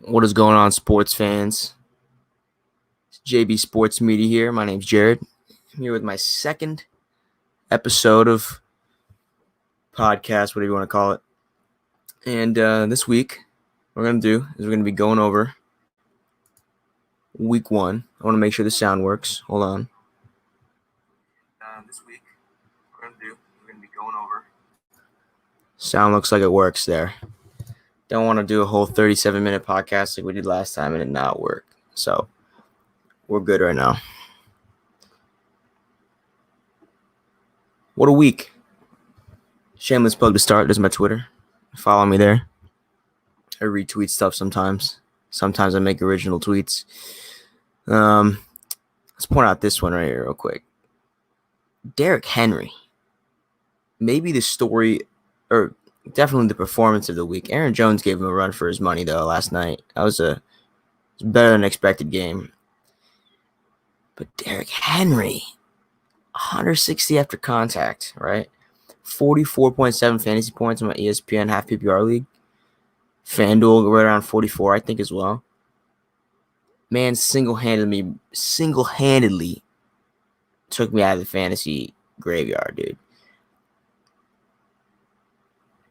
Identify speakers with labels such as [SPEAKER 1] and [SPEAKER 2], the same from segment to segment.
[SPEAKER 1] What is going on, sports fans? It's JB Sports Media here. My name's Jared. I'm here with my second episode of podcast, whatever you want to call it. And this week, what we're going to do is we're going to be going over week one. I want to make sure the sound works. Hold on. This week, what we're going to be going over. Sound looks like it works there. Don't want to do a whole 37-minute podcast like we did last time and it not work. So we're good right now. What a week. Shameless plug to start. There's my Twitter. Follow me there. I retweet stuff sometimes. Sometimes I make original tweets. Let's point out this one right here real quick. Derrick Henry. Maybe the story, or definitely the performance of the week. Aaron Jones gave him a run for his money, though, last night. That was a better than expected game. But Derrick Henry, 160 after contact, right? 44.7 fantasy points in my ESPN half PPR league. FanDuel right around 44, I think, as well. Man single-handedly took me out of the fantasy graveyard, dude.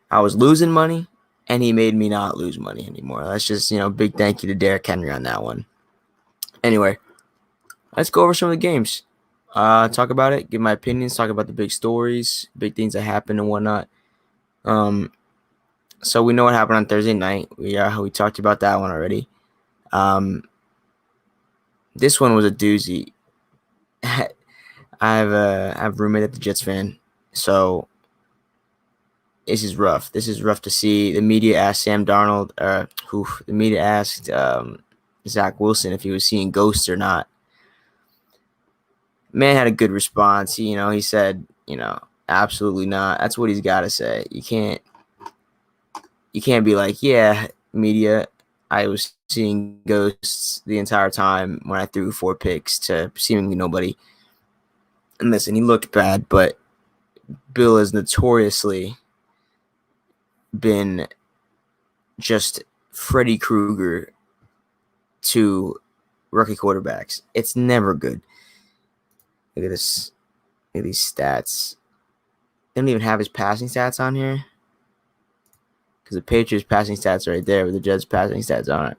[SPEAKER 1] I was losing money, and he made me not lose money anymore. That's just, big thank you to Derrick Henry on that one. Anyway, let's go over some of the games. Talk about it, give my opinions, talk about the big stories, big things that happened and whatnot. So we know what happened on Thursday night. We talked about that one already. This one was a doozy. I have a roommate that's a Jets fan, so this is rough. This is rough to see. The media asked Sam Darnold, the media asked Zach Wilson if he was seeing ghosts or not. Man had a good response. He said, absolutely not. That's what he's got to say. You can't be like, yeah, media, I was seeing ghosts the entire time when I threw 4 picks to seemingly nobody. And listen, he looked bad, but Bill has notoriously been just Freddy Krueger to rookie quarterbacks. It's never good. Look at this. Look at these stats. They don't even have his passing stats on here. Because the Patriots passing stats are right there, but the Jets passing stats aren't.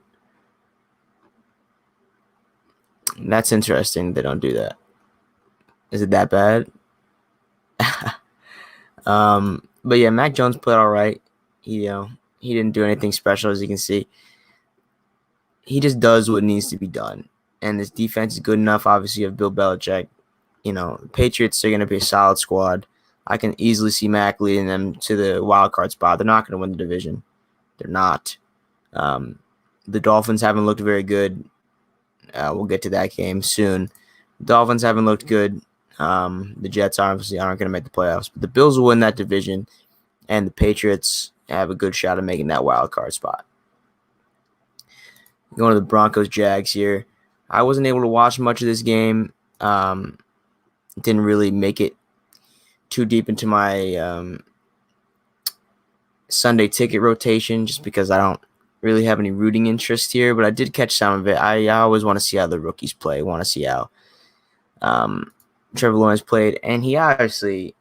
[SPEAKER 1] And that's interesting. They don't do that. Is it that bad? But yeah, Mac Jones played all right. He didn't do anything special, as you can see. He just does what needs to be done. And this defense is good enough. Obviously, you have Bill Belichick. The Patriots are going to be a solid squad. I can easily see Mac leading them to the wild card spot. They're not going to win the division. They're not. The Dolphins haven't looked very good. We'll get to that game soon. The Dolphins haven't looked good. The Jets obviously aren't going to make the playoffs. But the Bills will win that division, and the Patriots have a good shot at making that wild card spot. Going to the Broncos Jags here. I wasn't able to watch much of this game. Didn't really make it too deep into my Sunday ticket rotation just because I don't really have any rooting interest here, but I did catch some of it. I always want to see how the rookies play. I want to see how Trevor Lawrence played, and he obviously,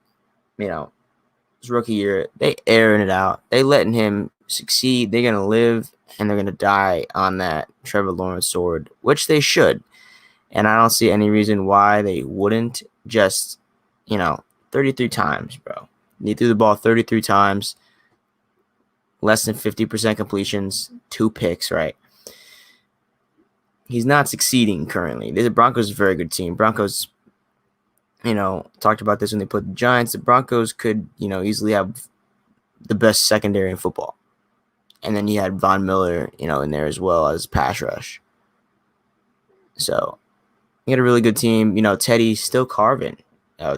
[SPEAKER 1] his rookie year, they airing it out. They letting him succeed. They're going to live, and they're going to die on that Trevor Lawrence sword, which they should. And I don't see any reason why they wouldn't. Just, 33 times, bro. He threw the ball 33 times, less than 50% completions, 2 picks, right? He's not succeeding currently. The Broncos is a very good team. Broncos, talked about this when they played the Giants. The Broncos could, easily have the best secondary in football. And then you had Von Miller, in there as well as pass rush. So, you got a really good team. Teddy's still carving.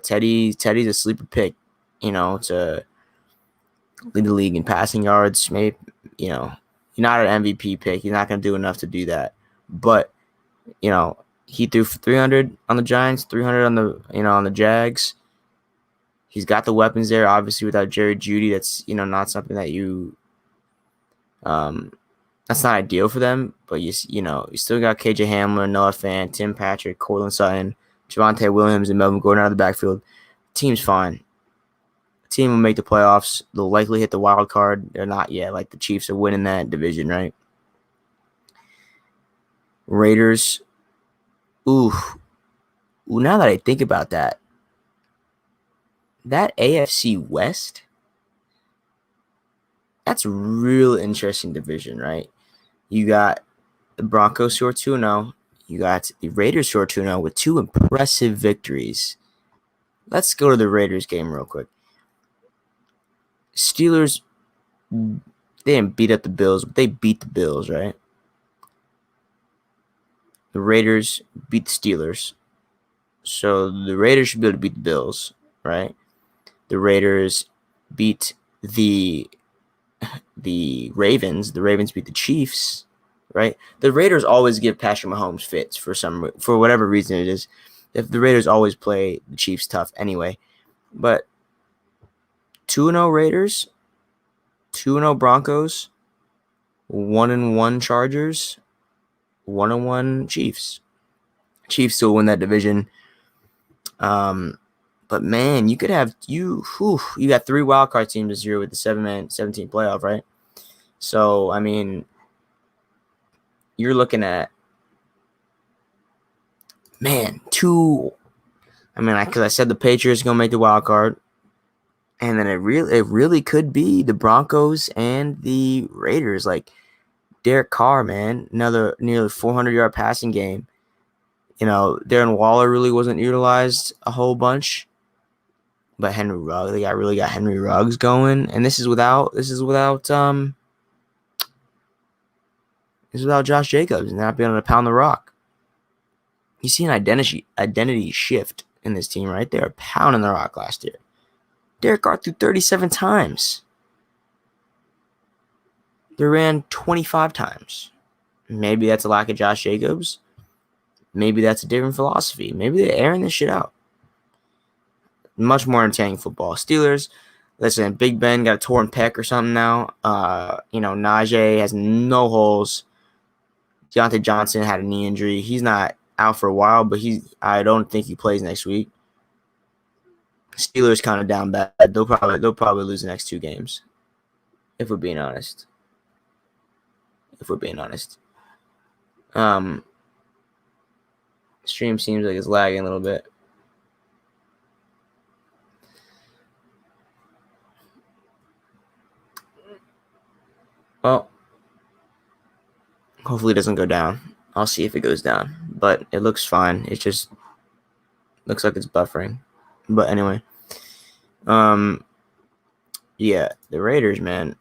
[SPEAKER 1] Teddy's a sleeper pick, to lead the league in passing yards. Maybe, you're not an MVP pick. You're not going to do enough to do that. But, he threw for 300 on the Giants, 300 on the Jags. He's got the weapons there. Obviously, without Jerry Jeudy, that's not something that you That's not ideal for them, but you still got KJ Hamler, Noah Fant, Tim Patrick, Cortland Sutton, Javonte Williams, and Melvin Gordon out of the backfield. Team's fine. Team will make the playoffs. They'll likely hit the wild card. They're not yet. Like the Chiefs are winning that division, right? Raiders. Ooh. Now that I think about that AFC West, that's a real interesting division, right? You got the Broncos who are 2-0. You got the Raiders who are 2-0 with 2 impressive victories. Let's go to the Raiders game real quick. Steelers, they didn't beat up the Bills, but they beat the Bills, right? The Raiders beat the Steelers. So the Raiders should be able to beat the Bills, right? The Raiders beat the Ravens. The Ravens beat the Chiefs, right? The Raiders always give Patrick Mahomes fits for whatever reason it is. If the Raiders always play the Chiefs tough anyway. But 2-0 Raiders, 2-0 Broncos, 1-1 Chargers, 1-1 Chiefs. Chiefs still win that division. But man, you could have you got 3 wildcard teams this year with the 7-17 playoff, right? So I mean, you're looking at because I said the Patriots are gonna make the wild card, and then it really could be the Broncos and the Raiders. Like Derek Carr, man, another nearly 400-yard passing game. Darren Waller really wasn't utilized a whole bunch. But Henry Ruggs, they really got Henry Ruggs going, and this is without Josh Jacobs not being able to pound the rock. You see an identity shift in this team, right? They were pounding the rock last year. Derek Carr threw 37 times. They ran 25 times. Maybe that's a lack of Josh Jacobs. Maybe that's a different philosophy. Maybe they're airing this shit out. Much more entertaining football. Steelers, listen, Big Ben got a torn pec or something now. Najee has no holes. Deontay Johnson had a knee injury. He's not out for a while, but I don't think he plays next week. Steelers kind of down bad. They'll probably lose the next 2 games. If we're being honest. Stream seems like it's lagging a little bit. Well, hopefully it doesn't go down. I'll see if it goes down. But it looks fine. It just looks like it's buffering. But anyway. Yeah, the Raiders, man.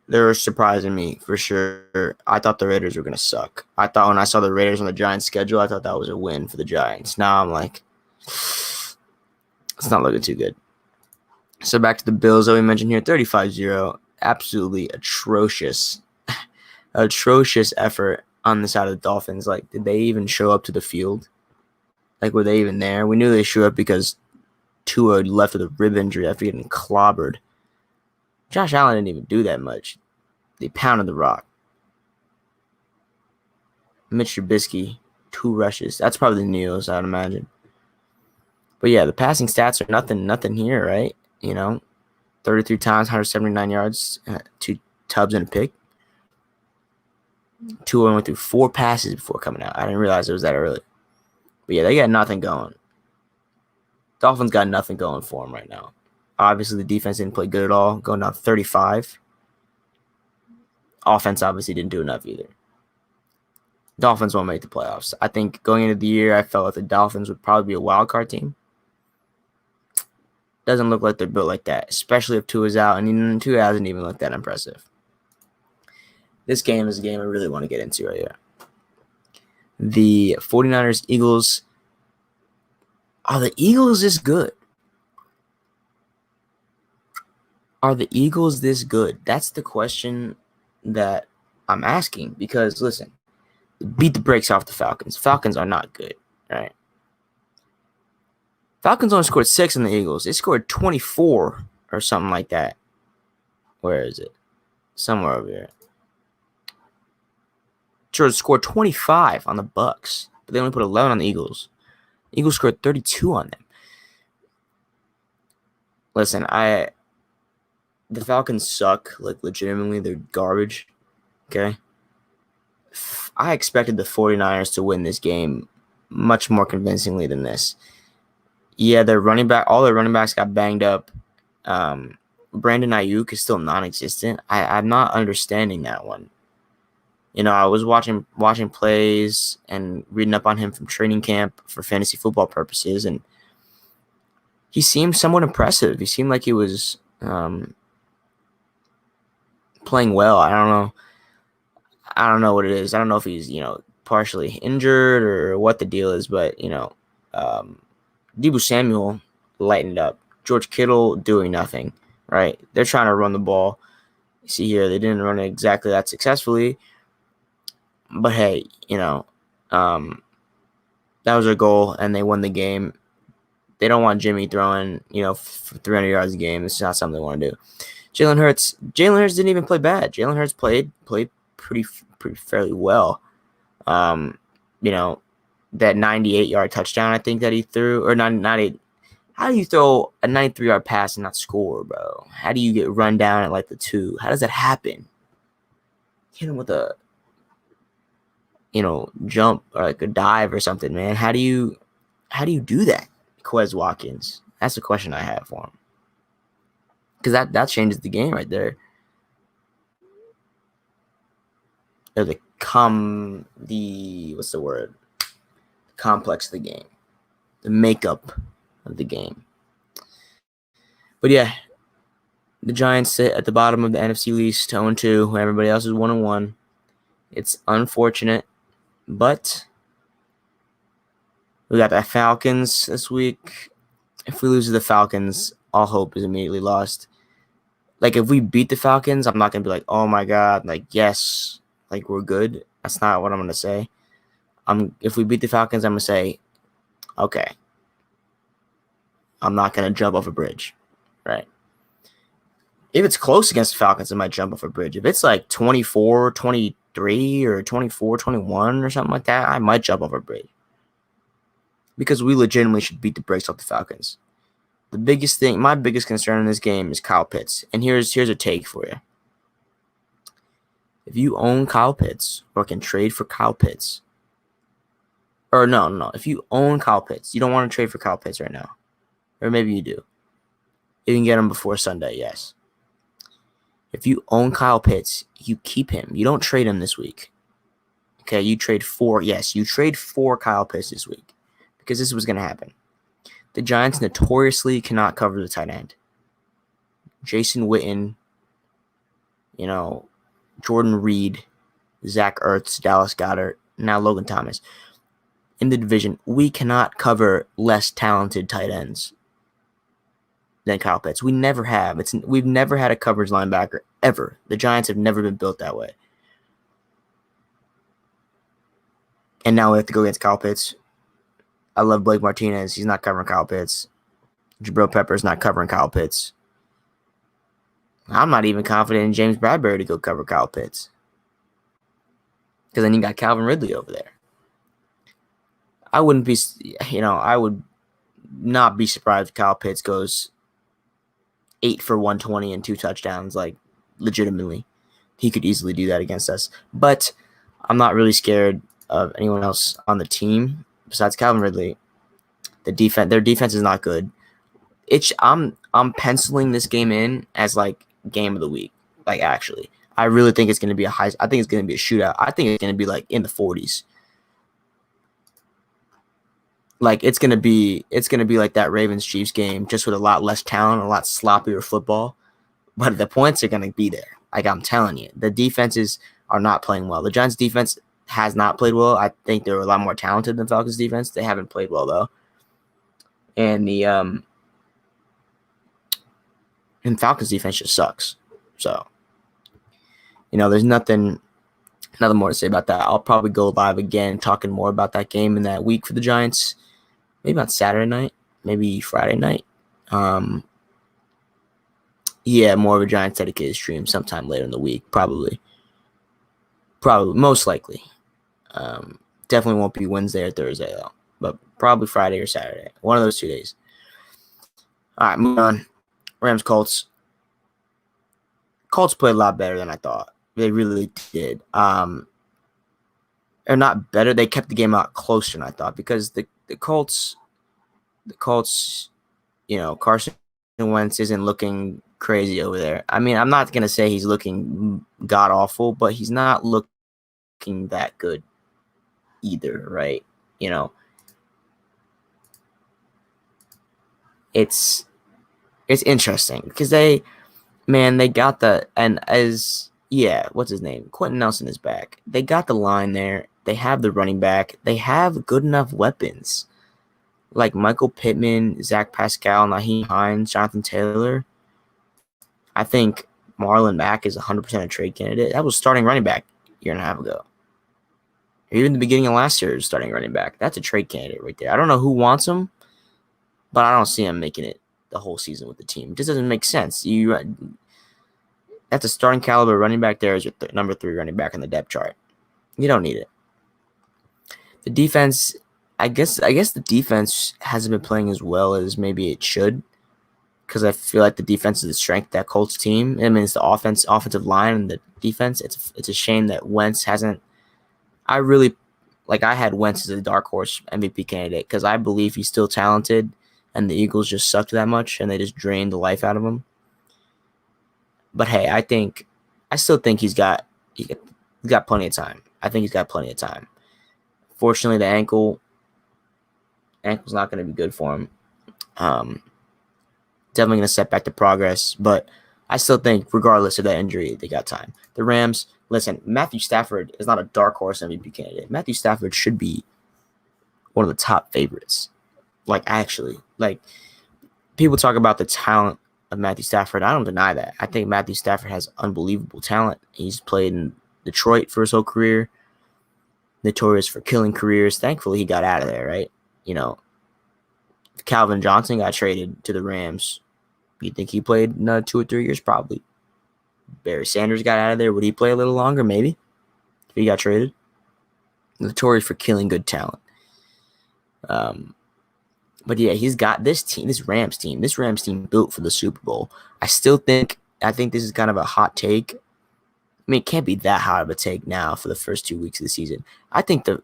[SPEAKER 1] They're surprising me for sure. I thought the Raiders were going to suck. I thought when I saw the Raiders on the Giants schedule, I thought that was a win for the Giants. Now I'm like, it's not looking too good. So back to the Bills that we mentioned here, 35-0. Absolutely atrocious effort on the side of the Dolphins. Like, did they even show up to the field? Like, were they even there? We knew they showed up because Tua left with a rib injury after getting clobbered. Josh Allen didn't even do that much. They pounded the rock. Mitch Trubisky, 2 rushes. That's probably the news, I'd imagine. But yeah, the passing stats are nothing here, right? 33 times, 179 yards, 2 tubs and a pick. Tua went through 4 passes before coming out. I didn't realize it was that early. But yeah, they got nothing going. Dolphins got nothing going for them right now. Obviously, the defense didn't play good at all, going down 35. Offense obviously didn't do enough either. Dolphins won't make the playoffs. I think going into the year, I felt like the Dolphins would probably be a wild card team. Doesn't look like they're built like that, especially if Tua's out, and even Tua hasn't even looked that impressive. This game is a game I really want to get into right here. The 49ers, Eagles. Are the Eagles this good? Are the Eagles this good? That's the question that I'm asking because, listen, beat the brakes off the Falcons. Falcons are not good, right? Falcons only scored 6 on the Eagles. They scored 24 or something like that. Where is it? Somewhere over here. Patriots scored 25 on the Bucks, but they only put 11 on the Eagles. Eagles scored 32 on them. Listen, the Falcons suck. Like, legitimately, they're garbage. Okay? I expected the 49ers to win this game much more convincingly than this. Yeah, all their running backs got banged up. Brandon Ayuk is still non-existent. I'm not understanding that one. I was watching plays and reading up on him from training camp for fantasy football purposes, and he seemed somewhat impressive. He seemed like he was playing well. I don't know what it is. I don't know if he's, partially injured or what the deal is, but, Deebo Samuel lightened up. George Kittle doing nothing, right? They're trying to run the ball. You see here, they didn't run it exactly that successfully. But hey, that was their goal, and they won the game. They don't want Jimmy throwing, for 300 yards a game. It's not something they want to do. Jalen Hurts didn't even play bad. Jalen Hurts played pretty fairly well. That 98-yard touchdown I think that he threw, or 98. How do you throw a 93-yard pass and not score, bro? How do you get run down at like the 2? How does that happen? Hit him with a jump or like a dive or something, man. How do you do that? Quez Watkins. That's the question I have for him. Because that changes the game right there. Or what's the word? Complex of the game. The makeup of the game. But yeah, the Giants sit at the bottom of the NFC East, 0-2, when everybody else is 1-1. It's unfortunate, but we got the Falcons this week. If we lose to the Falcons, all hope is immediately lost. Like, if we beat the Falcons, I'm not going to be like, oh my God, like, yes, like, we're good. That's not what I'm going to say. If we beat the Falcons, I'm going to say, okay, I'm not going to jump off a bridge, right? If it's close against the Falcons, I might jump off a bridge. If it's like 24-23 or 24-21 or something like that, I might jump off a bridge. Because we legitimately should beat the brakes off the Falcons. My biggest concern in this game is Kyle Pitts. And here's a take for you. If you own Kyle Pitts or can trade for Kyle Pitts, or no. If you own Kyle Pitts, you don't want to trade for Kyle Pitts right now. Or maybe you do. You can get him before Sunday, yes. If you own Kyle Pitts, you keep him. You don't trade him this week. Okay, you trade for Kyle Pitts this week. Because this is what's going to happen. The Giants notoriously cannot cover the tight end. Jason Witten, Jordan Reed, Zach Ertz, Dallas Goedert, now Logan Thomas. In the division, we cannot cover less talented tight ends than Kyle Pitts. We never have. We've never had a coverage linebacker ever. The Giants have never been built that way. And now we have to go against Kyle Pitts. I love Blake Martinez. He's not covering Kyle Pitts. Jabril Peppers not covering Kyle Pitts. I'm not even confident in James Bradbury to go cover Kyle Pitts. Because then you got Calvin Ridley over there. I would not be surprised if Kyle Pitts goes 8 for 120 and 2 touchdowns, like, legitimately. He could easily do that against us. But I'm not really scared of anyone else on the team besides Calvin Ridley. Their defense is not good. I'm penciling this game in as, like, game of the week. Like, actually. I really think it's going to be I think it's going to be a shootout. I think it's going to be, like, in the 40s. Like, it's gonna be like that Ravens-Chiefs game, just with a lot less talent, a lot sloppier football. But the points are gonna be there. Like, I'm telling you, the defenses are not playing well. The Giants' defense has not played well. I think they're a lot more talented than Falcons' defense. They haven't played well though. And the Falcons' defense just sucks. So, there's nothing more to say about that. I'll probably go live again talking more about that game in that week for the Giants. Maybe on Saturday night, maybe Friday night. Yeah, more of a Giants dedicated stream sometime later in the week, probably, most likely. Definitely won't be Wednesday or Thursday, though, but probably Friday or Saturday. One of those 2 days. All right, moving on. Rams Colts. Colts played a lot better than I thought. They really did. Or not better. They kept the game out closer than I thought because the Colts, Carson Wentz isn't looking crazy over there. I mean, I'm not gonna say he's looking god awful, but he's not looking that good either, right? It's interesting because they got what's his name? Quentin Nelson is back. They got the line there. They have the running back. They have good enough weapons like Michael Pittman, Zach Pascal, Naheem Hines, Jonathan Taylor. I think Marlon Mack is 100% a trade candidate. That was starting running back a year and a half ago. Even the beginning of last year, starting running back. That's a trade candidate right there. I don't know who wants him, but I don't see him making it the whole season with the team. It just doesn't make sense. That's a starting caliber running back there as your number 3 running back on the depth chart. You don't need it. The defense, I guess the defense hasn't been playing as well as maybe it should because I feel like the defense is the strength of that Colts team. I mean, it's the offensive line and the defense. It's a shame that Wentz hasn't. I had Wentz as a dark horse MVP candidate because I believe he's still talented and the Eagles just sucked that much and they just drained the life out of him. But hey, I still think he's got plenty of time. I think he's got plenty of time. Fortunately, the ankle's not going to be good for him. Definitely going to set back the progress, but I still think regardless of that injury, they got time. The Rams, listen, Matthew Stafford is not a dark horse MVP candidate. Matthew Stafford should be one of the top favorites. People talk about the talent of Matthew Stafford. I don't deny that. I think Matthew Stafford has unbelievable talent. He's played in Detroit for his whole career, notorious for killing careers. Thankfully, he got out of there, right? Calvin Johnson got traded to the Rams. You think he played another 2 or 3 years? Probably. Barry Sanders got out of there. Would he play a little longer? Maybe. If he got traded. Notorious for killing good talent. But yeah, he's got this team, this Rams team built for the Super Bowl. I think this is kind of a hot take. I mean, it can't be that hot of a take now for the first 2 weeks of the season. I think the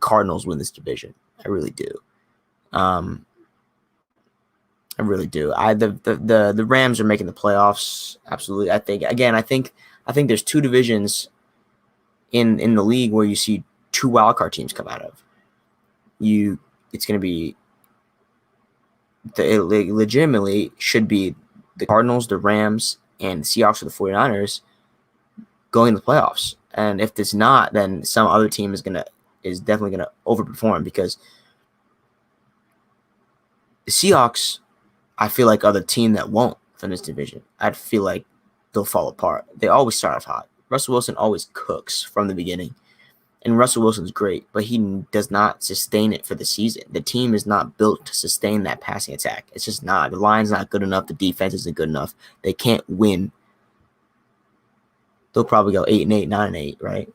[SPEAKER 1] Cardinals win this division. I really do. I really do. The Rams are making the playoffs. Absolutely. I think there's 2 divisions in the league where you see 2 wildcard teams come out of. It's going to be it legitimately should be the Cardinals, the Rams, and the Seahawks or the 49ers going to the playoffs. And if it's not, then some other team is definitely gonna overperform because the Seahawks, I feel like, are the team that won't from this division. I feel like they'll fall apart. They always start off hot. Russell Wilson always cooks from the beginning. And Russell Wilson's great, but he does not sustain it for the season. The team is not built to sustain that passing attack. It's just not. The line's not good enough. The defense isn't good enough. They can't win. They'll probably go 8-8, 9-8, right?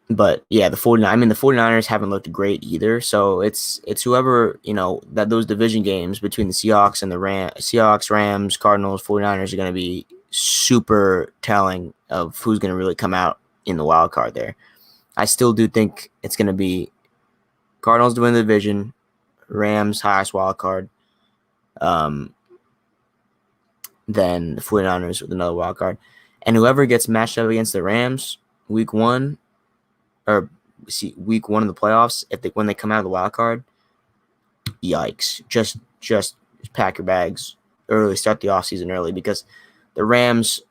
[SPEAKER 1] But yeah, the 49ers haven't looked great either. So it's whoever, that those division games between the Seahawks and the Seahawks, Rams, Cardinals, 49ers are going to be super telling of who's going to really come out in the wild card there. I still do think it's going to be Cardinals to win the division, Rams highest wild card, then the 49ers with another wild card. And whoever gets matched up against the Rams week 1 of the playoffs, when they come out of the wild card, yikes. Just pack your bags early, start the offseason early, because the Rams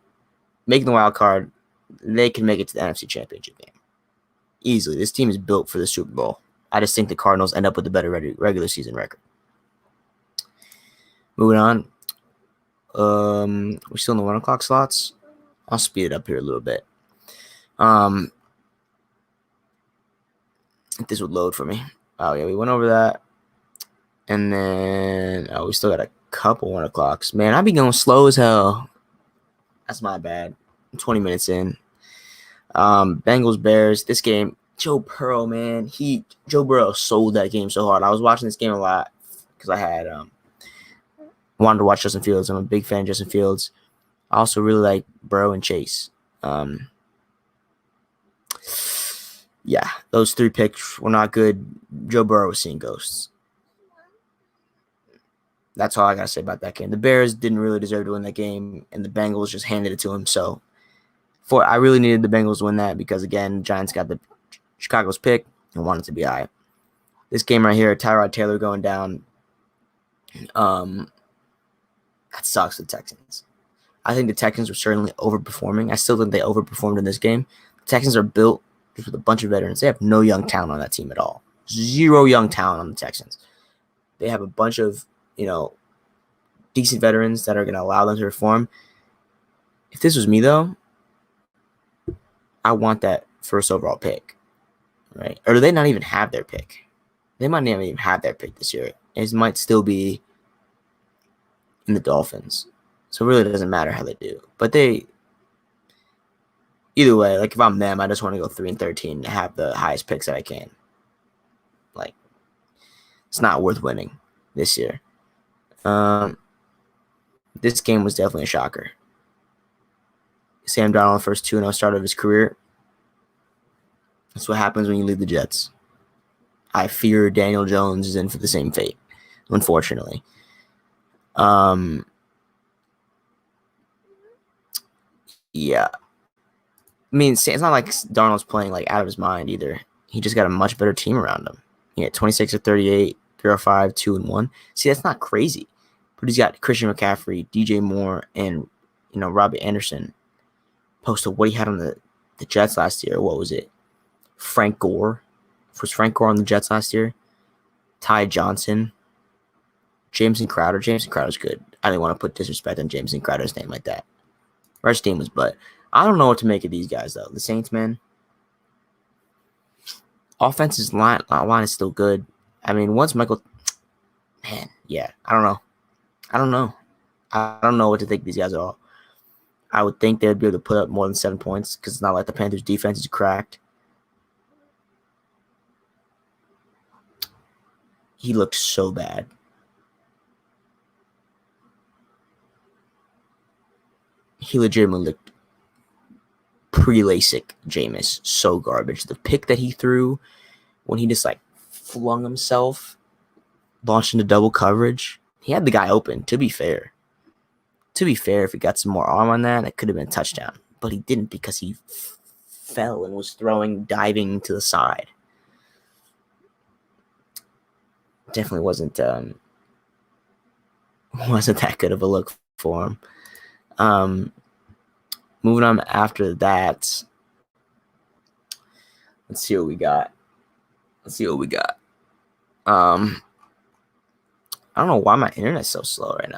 [SPEAKER 1] making the wild card, they can make it to the NFC Championship game easily. This team is built for the Super Bowl. I just think the Cardinals end up with a better regular season record. Moving on. We're still in the 1 o'clock slots. I'll speed it up here a little bit. If this would load for me. Oh yeah, we went over that. And then we still got a couple 1 o'clocks. Man, I be going slow as hell. That's my bad. 20 minutes in. Bengals Bears. This game, Joe Burrow, man. Joe Burrow sold that game so hard. I was watching this game a lot because I had wanted to watch Justin Fields. I'm a big fan of Justin Fields. I also really like Burrow and Chase. Yeah, those 3 picks were not good. Joe Burrow was seeing ghosts. That's all I got to say about that game. The Bears didn't really deserve to win that game, and the Bengals just handed it to him. So, I really needed the Bengals to win that because, again, Giants got the Chicago's pick and wanted to be high. This game right here, Tyrod Taylor going down, that sucks for the Texans. I think the Texans were certainly overperforming. I still think they overperformed in this game. The Texans are built just with a bunch of veterans. They have no young talent on that team at all. 0 young talent on the Texans. They have a bunch of, decent veterans that are going to allow them to perform. If this was me, though, I want that first overall pick, right? Or do they not even have their pick? They might not even have their pick this year. It might still be in the Dolphins. So it really doesn't matter how they do. But either way, like if I'm them, I just want to go 3-13 and have the highest picks that I can. Like, it's not worth winning this year. This game was definitely a shocker. Sam Darnold, first 2-0 start of his career. That's what happens when you leave the Jets. I fear Daniel Jones is in for the same fate, unfortunately. Yeah. I mean, it's not like Darnold's playing like out of his mind either. He just got a much better team around him. He had 26 of 38, 305, 2-1. See, that's not crazy. But he's got Christian McCaffrey, DJ Moore, and Robbie Anderson. Opposed to what he had on the Jets last year. What was it? Frank Gore. Was Frank Gore on the Jets last year? Ty Johnson. Jameson Crowder. Jameson Crowder's good. I didn't want to put disrespect on Jameson Crowder's name like that. Rest team was butt. I don't know what to make of these guys, though. The Saints, man. Offense's line is still good. I mean, once Michael... Man, yeah. I don't know. I don't know what to think of these guys at all. I would think they would be able to put up more than 7 points because it's not like the Panthers' defense is cracked. He looked so bad. He legitimately looked pre-LASIK Jameis. So garbage. The pick that he threw when he just flung himself, launched into double coverage. He had the guy open, to be fair. If he got some more arm on that, it could have been a touchdown. But he didn't because he fell and was diving to the side. Definitely wasn't that good of a look for him. Moving on after that, let's see what we got. I don't know why my internet's so slow right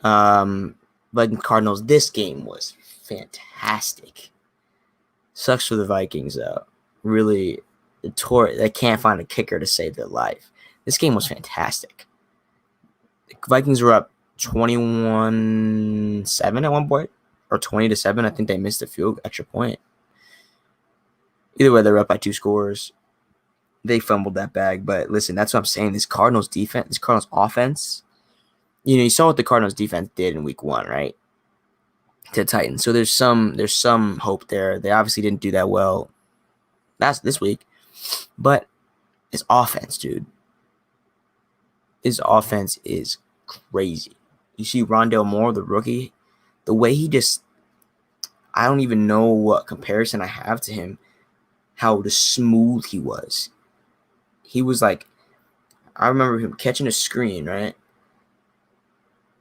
[SPEAKER 1] now. But Cardinals, this game was fantastic. Sucks for the Vikings, though. Really, they can't find a kicker to save their life. This game was fantastic. The Vikings were up 21-7 at one point, or 20-7. I think they missed a extra point. Either way, they're up by 2 scores. They fumbled that bag, but listen, that's what I'm saying. This Cardinals offense, you saw what the Cardinals defense did in week 1, right? To the Titans. So there's some hope there. They obviously didn't do that well this week, but his offense, dude. His offense is crazy. You see Rondale Moore, the rookie, the way he I don't even know what comparison I have to him, how smooth he was. He was I remember him catching a screen, right?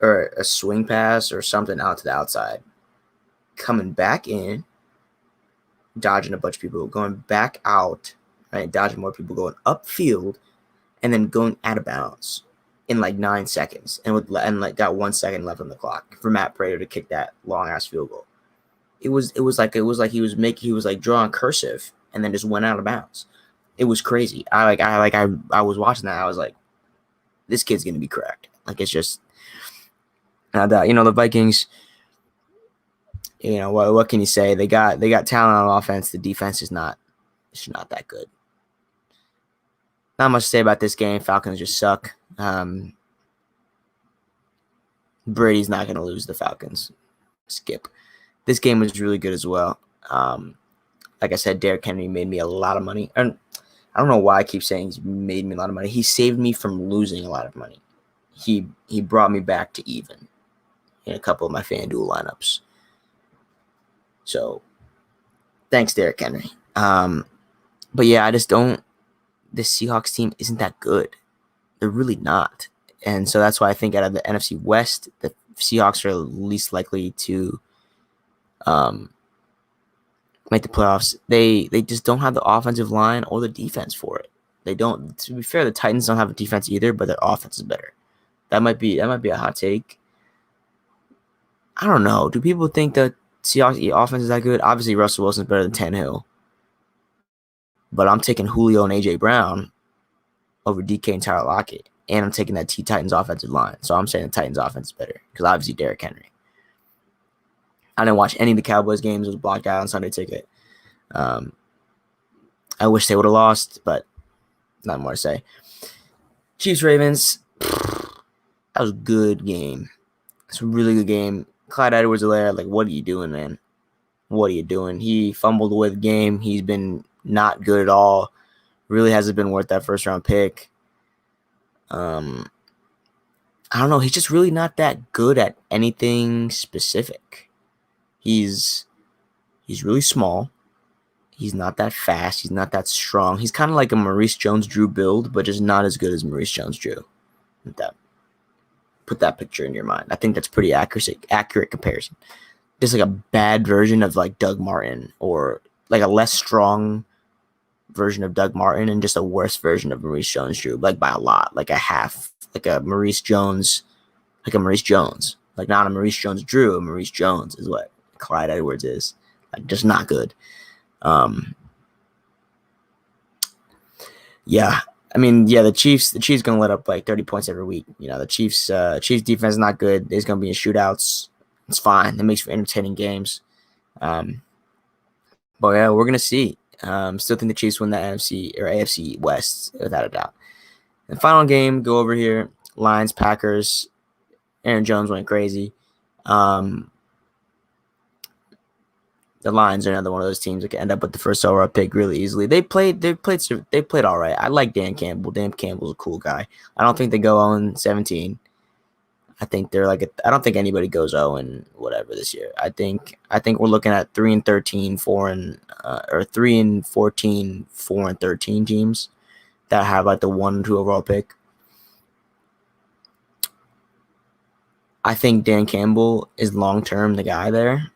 [SPEAKER 1] Or a swing pass or something out to the outside. Coming back in, dodging a bunch of people, going back out, right? Dodging more people, going upfield, and then going out of bounds in 9 seconds. And got 1 second left on the clock for Matt Prater to kick that long ass field goal. It was like he was drawing cursive and then just went out of bounds. It was crazy. I was watching that. I was like, this kid's gonna be cracked. It's just the Vikings You know what can you say? They got talent on offense. The defense is not that good. Not much to say about this game. Falcons just suck. Brady's not going to lose the Falcons. Skip. This game was really good as well. Like I said, Derrick Henry made me a lot of money. And I don't know why I keep saying he's made me a lot of money. He saved me from losing a lot of money. He brought me back to even in a couple of my FanDuel lineups. So, thanks, Derrick Henry. But yeah, I just don't. This Seahawks team isn't that good. They're really not. And so that's why I think out of the NFC West, the Seahawks are least likely to make the playoffs. They just don't have the offensive line or the defense for it. They don't. To be fair, the Titans don't have a defense either, but their offense is better. That might be a hot take. I don't know. Do people think that Seahawks offense is that good? Obviously, Russell Wilson's better than Tannehill. But I'm taking Julio and A.J. Brown over DK and Tyler Lockett. And I'm taking that Titans offensive line. So I'm saying the Titans offense is better. Because obviously Derrick Henry. I didn't watch any of the Cowboys games. It was blocked out on Sunday Ticket. I wish they would have lost, but not more to say. Chiefs-Ravens. That was a good game. It's a really good game. Clyde Edwards-Helaire, like, what are you doing, man? What are you doing? He fumbled away the game. He's been not good at all. Really hasn't been worth that first-round pick. I don't know. He's just really not that good at anything specific. He's really small. He's not that fast. He's not that strong. He's kind of like a Maurice Jones-Drew build, but just not as good as Maurice Jones-Drew. Put that picture in your mind. I think that's pretty accurate comparison. Just like a bad version of like Doug Martin, or like a less strong version of Doug Martin, and just a worse version of Maurice Jones-Drew, like by a lot, like a half, like a Maurice Jones, like not a Maurice Jones-Drew. A Maurice Jones is what Clyde Edwards is. Like, just not good. Yeah. I mean, yeah, the Chiefs gonna let up like 30 points every week. You know, the Chiefs defense is not good. There's gonna be in shootouts. It's fine. It makes for entertaining games. But yeah, we're gonna see. Still think the Chiefs win the NFC or AFC West without a doubt. The final game, go over here. Lions, Packers. Aaron Jones went crazy. The Lions are another one of those teams that can end up with the first overall pick really easily. They played all right. I like Dan Campbell. Dan Campbell's a cool guy. I don't think they go 0-17. I think they're like I don't think anybody goes 0 and whatever this year. I think we're looking at 3-13, 3-14, 4-13 teams that have like the 1 and 2 overall pick. I think Dan Campbell is long term the guy there.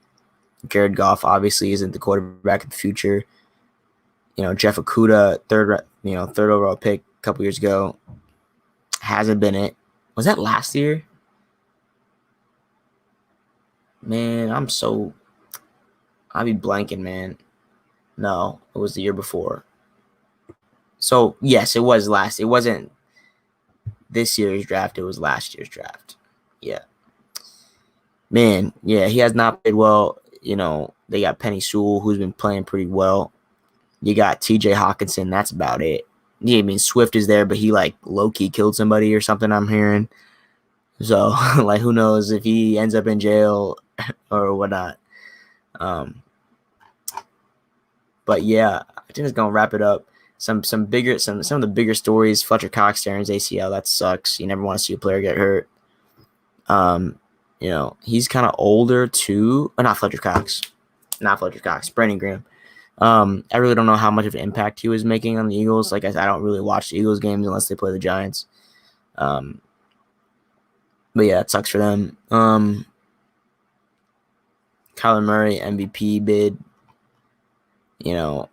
[SPEAKER 1] Jared Goff obviously isn't the quarterback of the future. You know, Jeff Okudah, third overall pick a couple years ago, hasn't been it. Was that last year? Man, I'll be blanking, man. No, it was the year before. So, yes, it was It wasn't this year's draft. It was last year's draft. Yeah. Man, yeah, he has not played well. You know, they got Penny Sewell, who's been playing pretty well. You got TJ Hawkinson. That's about it. Yeah, I mean, Swift is there, but he, like, low-key killed somebody or something, I'm hearing. So, like, who knows if he ends up in jail or whatnot. But, yeah, I think it's going to wrap it up. Some of the bigger stories, Fletcher Cox tearing his ACL. That sucks. You never want to see a player get hurt. You know, he's kind of older too. Not Fletcher Cox. Brandon Graham. I really don't know how much of an impact he was making on the Eagles. Like I said, I don't really watch the Eagles games unless they play the Giants. But yeah, it sucks for them. Kyler Murray MVP bid. You know,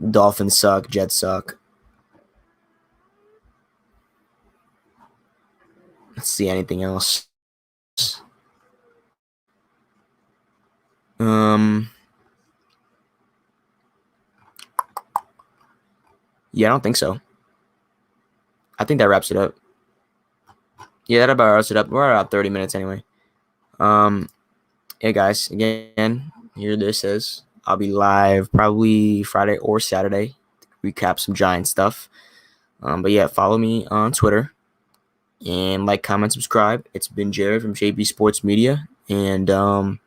[SPEAKER 1] Dolphins suck. Jets suck. Let's see anything else. Yeah, I don't think so. I think that wraps it up. Yeah, that about wraps it up. We're about 30 minutes anyway. yeah, guys, again, here this is. I'll be live probably Friday or Saturday to recap some Giant stuff. But yeah, follow me on Twitter and like, comment, subscribe. It's been Jared from JB Sports Media, and hope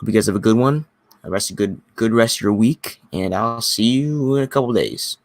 [SPEAKER 1] you guys have a good one. Good rest of your week, and I'll see you in a couple days.